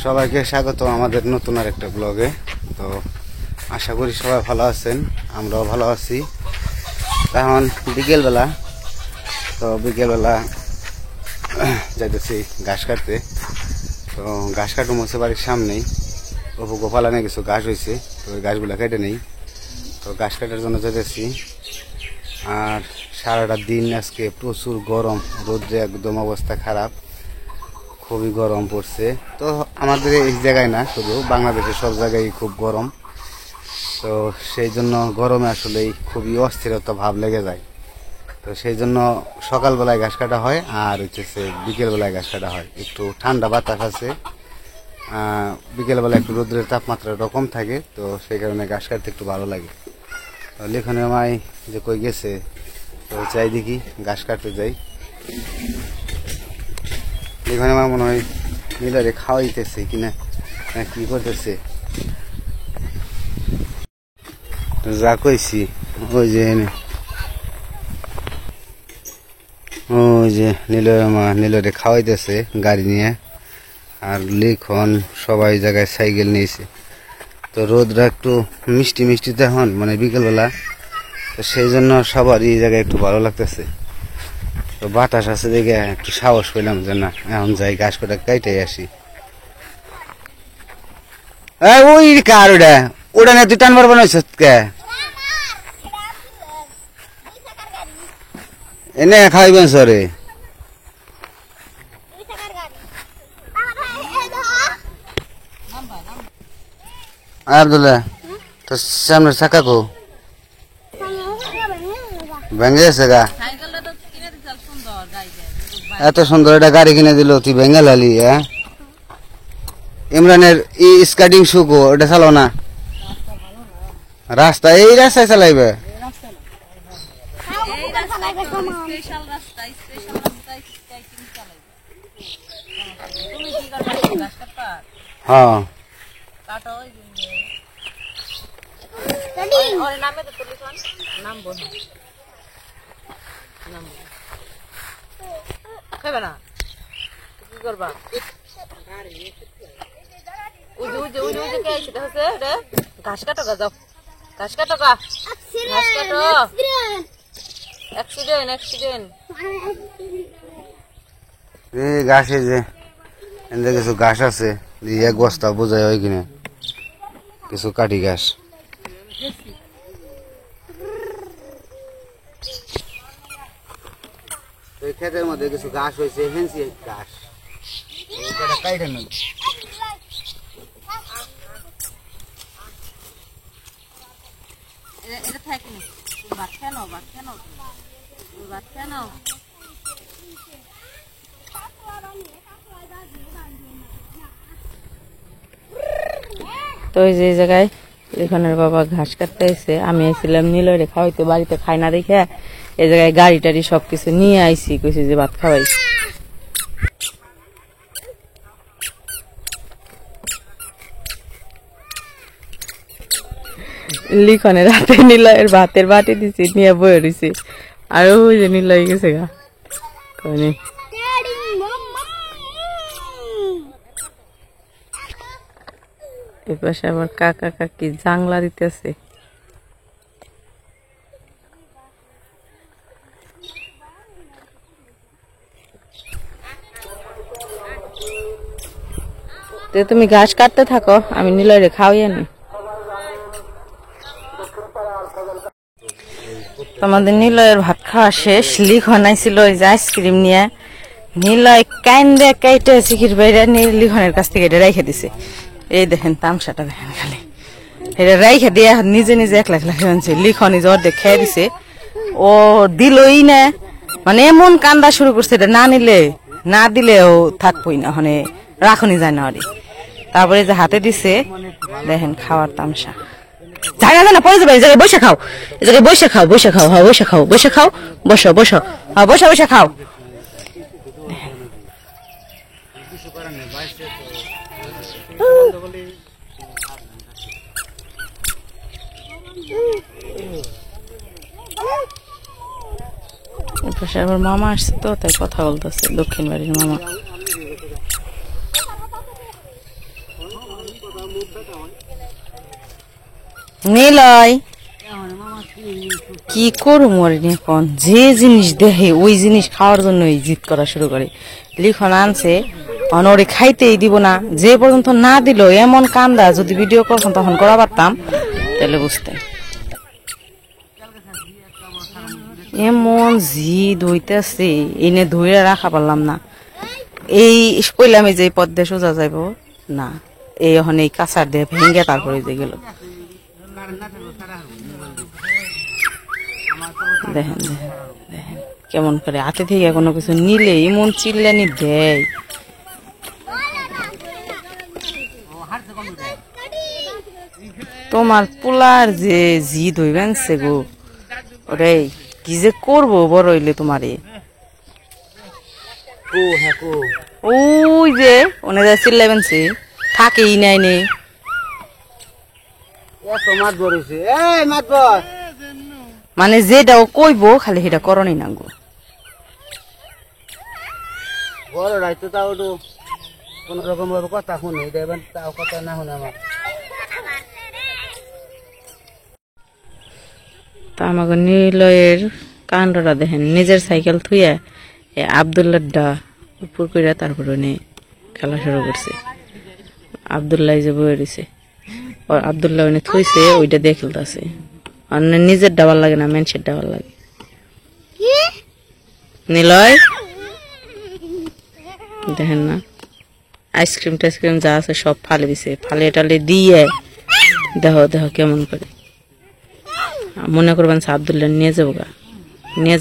সবাইকে স্বাগত আমাদের নতুন আরেকটা ব্লগে। তো আশা করি সবাই ভালো আছেন, আমরাও ভালো আছি। এখন বিকেলবেলা, তো বিকেলবেলা যাইতেছি ঘাস কাটতে। তো ঘাস কাটু মসে বাড়ির সামনেই অপু গোপালানে কিছু ঘাস হয়েছে, তো ওই ঘাসগুলো কেটে নেই। তো ঘাস কাটার জন্য যেতেছি। আর সারাটা দিন আজকে প্রচুর গরম, রোদ্রে একদম অবস্থা খারাপ, খুবই গরম পড়ছে। তো আমাদের এই জায়গায় না, শুধু বাংলাদেশের সব জায়গায় খুব গরম। তো সেই জন্য গরমে আসলেই খুবই অস্থিরতা ভাব লেগে যায়। তো সেই জন্য সকালবেলায় ঘাস কাটা হয়, আর হচ্ছে বিকেলবেলায় ঘাস কাটা হয়। একটু ঠান্ডা বাতাস আছে, বিকেলবেলা একটু রোদ্রের তাপমাত্রাটা কম থাকে, তো সেই কারণে ঘাস কাটতে একটু ভালো লাগে। তো লিখনে আমায় যে কই গেছে, তো চাই দেখি ঘাস কাটতে যাই। লিখনে আমার মনে হয় মিলারে খাওয়াইতেছে কিনা, কি করতেছে। যা কইছি ওই যে নীলরে খাওয়াইতেছে গাড়ি নিয়ে। আর লিখন সবাই জায়গায় সাইকেল নিয়েছে। তো রোদটা একটু মিষ্টি মিষ্টি তখন মানে বিকেলবেলা, তো সেই জন্য সবারই এই জায়গায় একটু ভালো লাগতেছে। তো বাতাস আছে দেখে একটু সাহস পেলাম যে না, এখন যাই ঘাস কটা কাইটাই আসি। ওই কার ওটা ওটা না তুই টানবার বানাইছ কে? এনে খাইবেন সরে আব্দুল্লাহ, তো সামনের চাকা কো ভেঙে গেছে গা? এত সুন্দর একটা গাড়ি কিনে দিল, তুই ভেঙে লালি? ইমরানের স্কার্টিং শু কো, ওটা চালো না রাস্তা, এই রাস্তায় চালাইবে? হ্যাঁ ঘাস কাটো গা, যাও ঘাস কাটো গা, ঘাস কাটো। Accident accident. এই গাছে যে কিছু ঘাস আছে, এক বস্তা বোঝায় হয় কিনা কিছু কাটি ঘাস। ক্ষেতের মধ্যে কিছু ঘাস হয়েছে, হেনসি ঘাস কাইটে নেই। তো এই যে জায়গায় লিখনের বাবা ঘাস কাটতে এসে, আমি আইছিলাম নীলরে খাওয়াইতে, বাড়িতে খাই না দেখে এই জায়গায় গাড়ি টাড়ি সবকিছু নিয়ে আইসি, কইছি যে ভাত খাওয়াই। লিখনের হাতে নীলয়ের ভাতের বাটি দিছি, নিয়ে বয়ে রয়েছে। আর ওই যে নীলয় গেছে গা কোনে। এ পাশে আবার কাকা কাকি জাংলা দিতেছে। তুমি ঘাস কাটতে থাকো, আমি নীলরে খাওয়াই আনি। তোমাদের নীলয়ের ভাত খাওয়া শেষ। লিখন আইছিল ওই যে আইসক্রিম নিয়ে, নীলয় কাইন্দে কাইটে শিখির বাইরে লিখনের কাছ থেকে এটা রেখে দিছে। এই দেখেন তামসাটা দেখেন, খালি এটা রেখে দিয়ে নিজে নিজে একলা একলা খেয়েছে। লিখন নিজে অর্ধেক খেয়ে দিছে, ও দিলই না, মানে এমন কান্দা শুরু করছে, এটা না নিলে না দিলেও থাকবই না, মানে রাখনি যায় না। তারপরে যে হাতে দিছে দেখেন খাওয়ার তামসা। যাই না পরে যাবে, এই জায়গায় বসে খাও, এই জায়গায় বসে খাও, বসে খাও, হ্যাঁ বসে খাও, বসে খাও, বসো বসো, হ্যাঁ বসে বসে খাও। আমার মামা আসছে, তো তাই কথা বলতেছে, দক্ষিণ বাড়ির মামা। নিলয় কি করু মরে এখন যে জিনিস দেখে ওই জিনিস খাওয়ার জন্য জিদ করা শুরু করে। লিখন আনছে অনরে খাইতেই দিব না, যে পর্যন্ত না দিল এমন কান্দা, যদি ভিডিও করতাম তখন করা পারতাম তাহলে বুঝতেন। এমন জিদ হইতেছে এনে ধরে রাখা পারলাম না। এই কইলাম যে পথ দিয়ে সোজা যাইব না, এই এখন এই কাঁচার দিয়ে ভেঙে তারপরে যে গেল। দেখেন দেখেন দেখেন কেমন করে হাতে থেকে কোনো কিছু নিলে এমন চিল্লানি দেয়। তোমার পোলার যে জিদ হইবেন সে গো, ওরে কি যে করবো বড় হইলে তোমারে। ওই যে ওনে যা চিল্লাইবেন সে থাকেই নাই নেই। মানে যেটাও কইবো খালি সেটা করণই না গো। কোন রকম ভাবে কথা শুনে দেবেন, তাও কথা না শুনে আমার। তা আমাকে নিলয়ের কাণ্ডটা দেখেন, নিজের সাইকেল থুইয়া আবদুল্লার ডা উপর কইরা তারপরে নিয়ে খেলা শুরু করছে। আবদুল্লাহ যে বয়ে রয়েছে, আবদুল্লাহ থুইছে ওইটা দিয়ে খেলতেছে। আর নিজের ডাবার লাগে না, মেনসের ডাবার লাগে। নিলয় দেখেন না, আইসক্রিম টাইসক্রিম যা আছে সব ফালে দিছে, ফালে টালে দিয়ে দেহ দেহ কেমন করে। মনে করবেন আবদুল্লাহ নিয়ে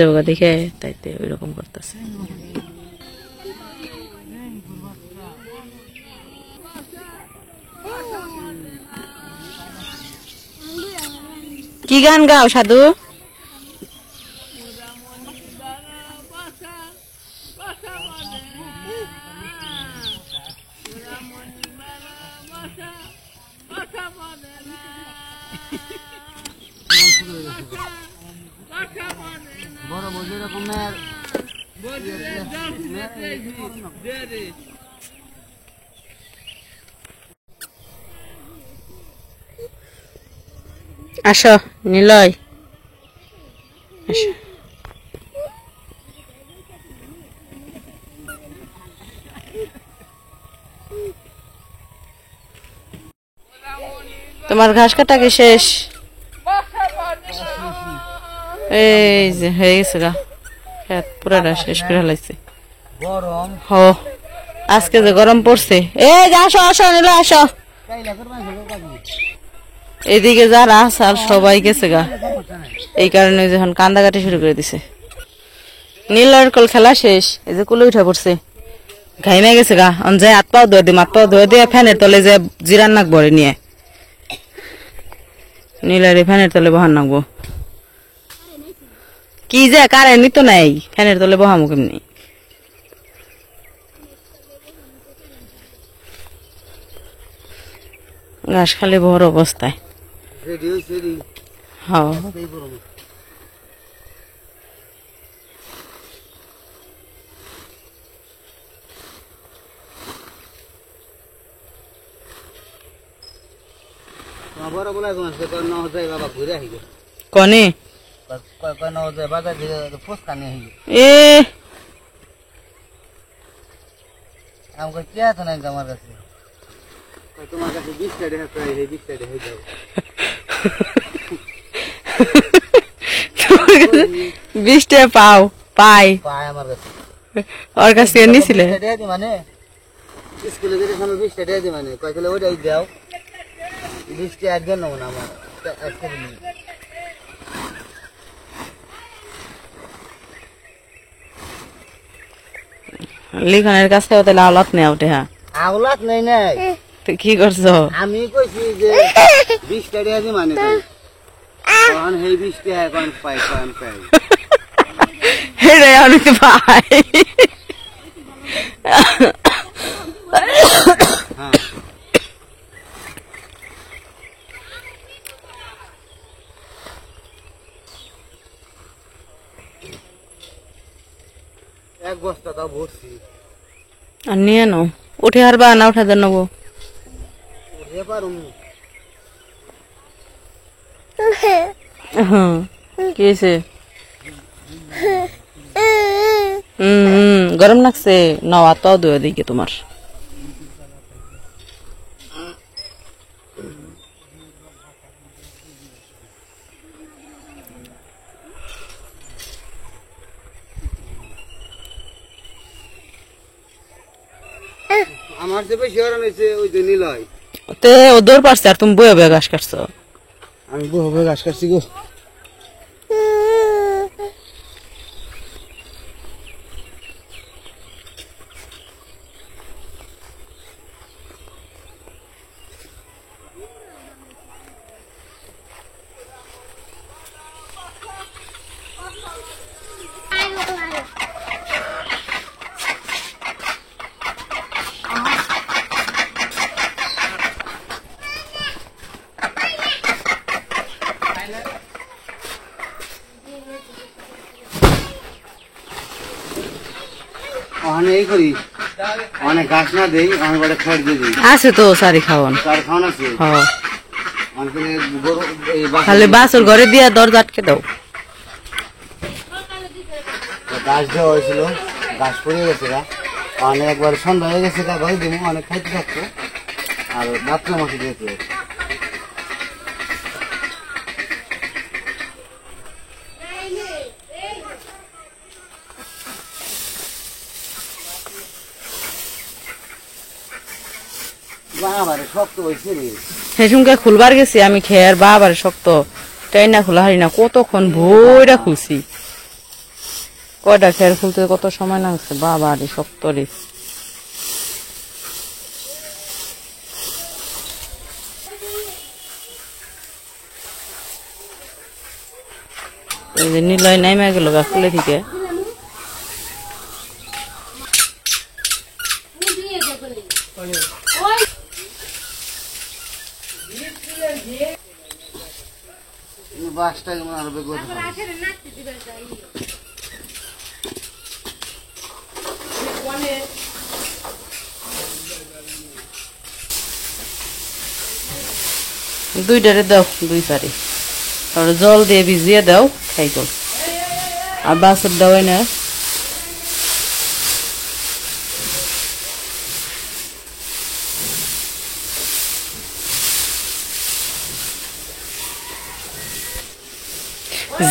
যাবো গা দেখে তাইতে ওই রকম করতেছে। কি গান গাও সাধু? বড় বড় রকমের আসো নিলয় আসো। তোমার ঘাস কাটা কি শেষ? এই যে হয়ে গেছে গা, পুরাটা শেষ করে ফেলাইছে। গরম হ আজকে যে গরম পড়ছে। এই যে আসো আসো নিলয় আসো, এদিকে যারা আসার সবাই গেছে গা, এই কারণে যখন কান্দাকাটি শুরু করে দিছে। নীলার কল খেলা শেষ, এই যে কুলে উঠে পড়ছে, ঘাইমে গেছে গা। যে হাত পাও ধুয়ে দিম, হাত পাও ধুয়ে দিয়ে ফ্যানের তলে যে জিরান নাক ভরে নিয়ে নীলার ফ্যানের তলে বহান নাকবো। কি যে কারেন্ট নিত নাই, ফ্যানের তলে বহামো কেমনি। ঘাস খালি বড় অবস্থায়। হ্যাঁ বড় বলে বাবা ঘুরে আসি কনে বাজার ফুচকা নিয়ে এ আমাকে কে আছে না আমার কাছে, তোমার কাছে 20 টাকা দেখাতে, এই 20 টাকা হয়ে যাবে। 20 টাকা পাও পাই আমার কাছে, ওর কাছ থেকে নিছিলে মানে স্কুলে যেতে সময় 20 টাকা দিয়ে মানে কয়েকলে ওটাই দাও, 20 টাকা একজন নেবো না আমার আজকে দিন। লিখনের কাছে তাহলে আওলাত নেই ওটা। হ্যাঁ আওলাত নেই নাই, তো কি করছো? আমি কইছি যে 20 টাকা দিয়ে মানে তখন সেই 20 টাকা এখন পাই হেরে আমি পাই। এক বস্তা তাও ভরছি। আর নিয়ে নাও, উঠে হারবা না উঠে দেন নেবো? উঠে কি হয়েছে? গরম লাগছে, নওয়া তো দুই দিকে তোমার। আমার যে বেশি হরণ হয়েছে ওই যে নিলয়। তে ও দৌড় পারছে আর তুমি বয়ে বয়ে ঘাস কাটছো। আমি বহু ঘাস কাটছি গো। অনেক করি অনেক ঘাস না দেই, অনেক বড় খেট দিয়ে দিই। আছে তো সারি খাওয়ান। তার খাওয়ান আছে। হ্যাঁ, গরু খালি বাসুর ঘরে দিয়া দরজা আটকে দাও। গাছ দেওয়া হয়েছিল, গাছ পড়ে গেছে গা, অনেক একবার সন্ধ্যা হয়ে গেছে গা, ঘরে দিব অনেক খাইতে থাকতো আর বাথরুম মাসে দিয়েছে। বাবারে শক্ত হয়েছে রে। সেসুমকে খুলবার গেছি আমি, খেয়ার বাবার শক্ত টাই না খোলা হারি না, কতক্ষণ ভৈরা খুলছি। কয়টা খেয়ার খুলতে কত সময় লাগছে, বাবারে শক্ত রে। এই যে নিলয় নাইমা গেল গা খুলে থেকে। বাসটা আরো বেগুন দুইটারে দাও, দুই সারি জল দিয়ে ভিজিয়ে দাও, খাই কল। আর বাসুর দাও না,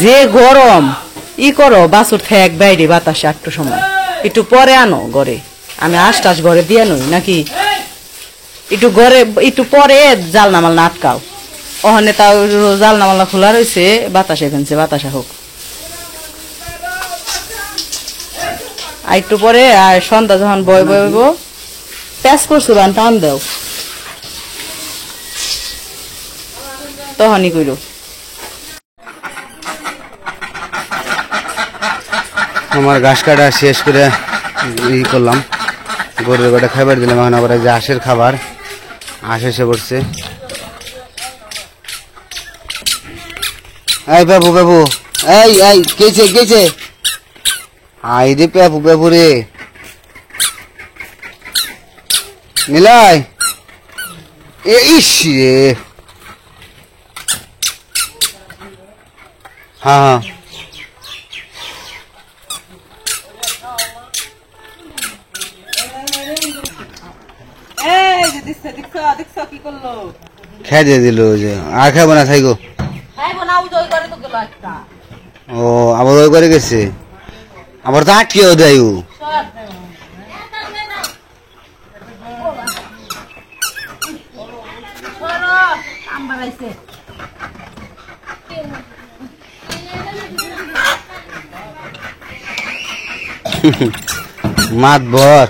যে গরম ই করো, বাসুর থাক বাইরে বাতাসে একটু সময়, একটু পরে আনো ঘরে। আমি আশটাস ঘরে দিয়ে নই নাকি, একটু ঘরে একটু পরে জালনা মালনা আটকাও। ওখানে তাও জালনা মালনা খোলা রয়েছে, বাতাসে ফেলছে, বাতাসা হোক। আর একটু পরে আর সন্ধ্যা যখন বয় বইব, প্যাঁচ করছো টান দাও, তখনই কইল। আমার ঘাস কাটা শেষ করে ই করলাম, গরুর গোটা খাবার দিলাম। এখন আবার যে হাঁসের খাবার, হাঁস এসে পড়ছে। এই বাবু বাবু, এই এই কেছে কেছে, আই রে বাবু বাবু রে, নিলাই ইস রে। হ্যাঁ খেয়ে দিয়ে দিল যে, আর খাবো না থাইগো। ও আবার ওই করে গেছে, আবার তো আটকেও দেয় ও। মাতবর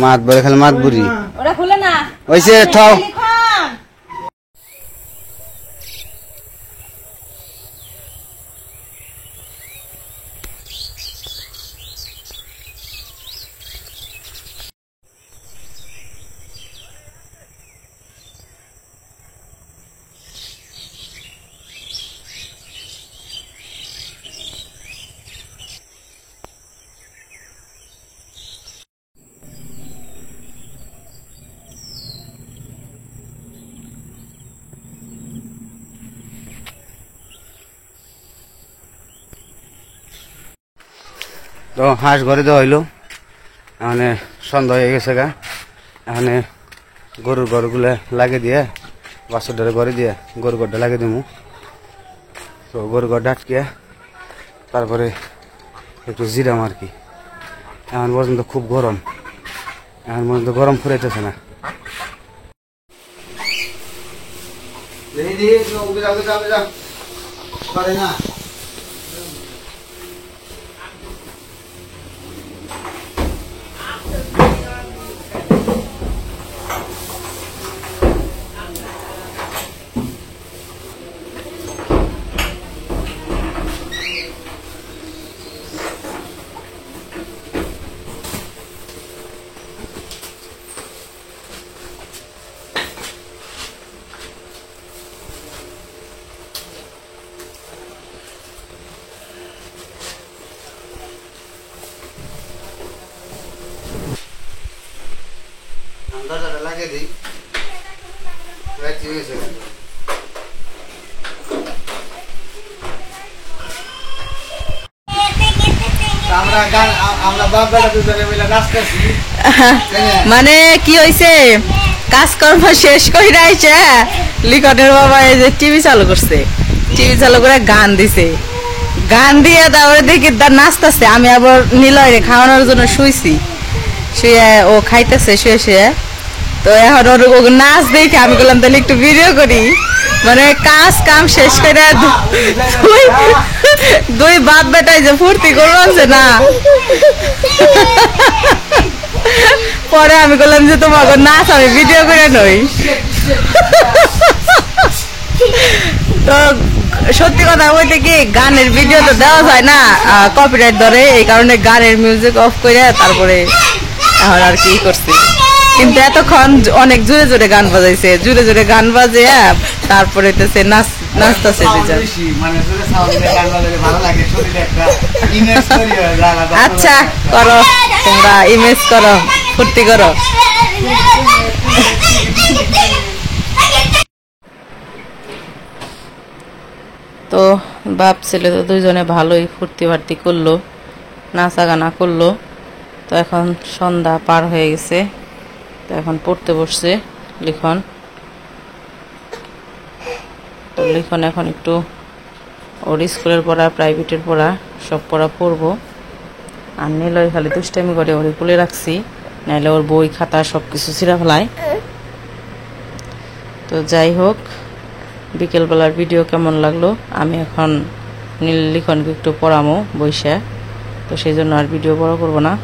মাতবর খালি মাতবুরি ওরা খুলে না ওইসে থাও। তো হাঁস ঘরে দেওয়া হইলো, এখানে সন্ধ্যা হয়ে গেছে গা। এখানে গরুর ঘরগুলো লাগিয়ে দিয়ে বাছুরটারে ঘরে দিয়ে গরুর ঘরটা লাগিয়ে দিব। তো গরুর ঘরটা আটকিয়ে তারপরে একটু জিরাম আর কি। এখন পর্যন্ত খুব গরম, এখন পর্যন্ত গরম ফুরাইতেছে না। দরজাটা লাগিয়ে দিই, মানে কি হয়েছে, কাজকর্ম শেষ করে আইছে লিখনের বাবা এই যে টিভি চালু করছে, টিভি চালু করে গান দিছে, গান দিয়ে তারপরে দেখি তার নাচতেছে। আমি আবার নিলয় খাওয়ানোর জন্য শুইছি, শুয়ে ও খাইতেছে শুয়ে শুয়ে। তো এখন ওর নাচ দেখে আমি বললাম তাহলে একটু ভিডিও করি। মানে কাজ কাম শেষ করে দুই বাপ বেটাই যে ফুর্তি করছে না, পরে আমি বললাম যে তোমাকে নাচ আমি ভিডিও করে নই। তো সত্যি কথা বলতে কি, গানের ভিডিও তো দেওয়া যায় না, কপিরাইট ধরে, এই কারণে গানের মিউজিক অফ করে তারপরে এখন আর কি করছি। কিন্তু এতক্ষণ অনেক জোরে জোরে গান বাজাইছে, জোরে জোরে গান বাজে তারপরে নাচতেছে। আচ্ছা করো, তোমরা ইমেজ করো, ফুর্তি করো। তো বাপ ছেলে তো দুইজনে ভালোই ফুর্তি ফার্তি করলো, নাচা গানা করলো। তো এখন সন্ধ্যা পার হয়ে গেছে, তো এখন পড়তে বসছে লিখন। তো লিখন এখন একটু ওর স্কুলের পড়া, প্রাইভেটের পড়া, সব পড়া পড়বো। আর নিলয় খালি দুষ্টামি করে ওরে কুলে রাখছি, নাহলে ওর বই খাতা সব কিছু ছিঁড়া ফেলায়। তো যাই হোক, বিকেলবেলার ভিডিও কেমন লাগলো, আমি এখন লিখনকে একটু পড়ামো বইসা, তো সেই জন্য আর ভিডিও বড় করবো না।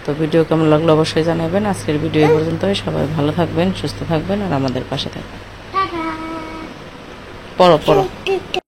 তো ভিডিও কেমন লাগলো অবশ্যই জানাবেন। আজকের ভিডিও এই পর্যন্তই। সবাই ভালো থাকবেন, সুস্থ থাকবেন, আর আমাদের পাশে থাকবেন। পড়ো পড়ো।